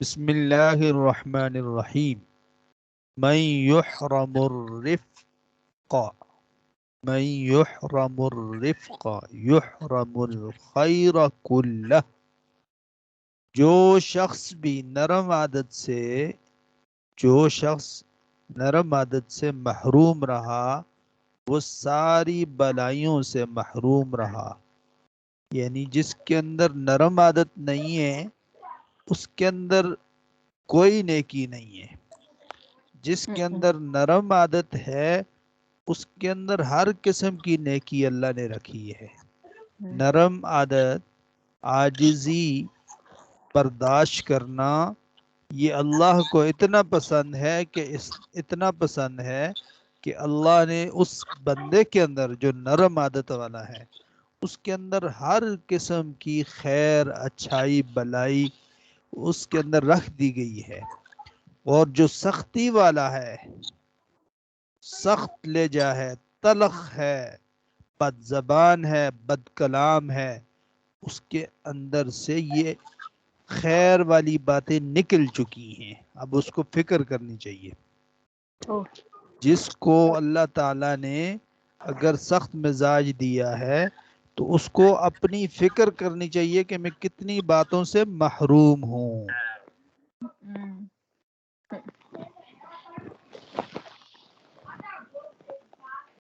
بسم اللہ الرحمن الرحیم. من یحرم الرفق من یحرم الرفق یحرم الخیر کلہ. جو شخص بھی نرم عادت سے محروم رہا وہ ساری بلائیوں سے محروم رہا. یعنی جس کے اندر نرم عادت نہیں ہے اس کے اندر کوئی نیکی نہیں ہے. جس کے اندر نرم عادت ہے اس کے اندر ہر قسم کی نیکی اللہ نے رکھی ہے. نرم عادت، عاجزی، برداشت کرنا، یہ اللہ کو اتنا پسند ہے کہ اللہ نے اس بندے کے اندر جو نرم عادت والا ہے اس کے اندر ہر قسم کی خیر، اچھائی، بلائی اس کے اندر رکھ دی گئی ہے. اور جو سختی والا ہے، سخت لہجہ ہے، تلخ ہے، بد زبان ہے، بد کلام ہے، اس کے اندر سے یہ خیر والی باتیں نکل چکی ہیں. اب اس کو فکر کرنی چاہیے. جس کو اللہ تعالیٰ نے اگر سخت مزاج دیا ہے تو اس کو اپنی فکر کرنی چاہیے کہ میں کتنی باتوں سے محروم ہوں.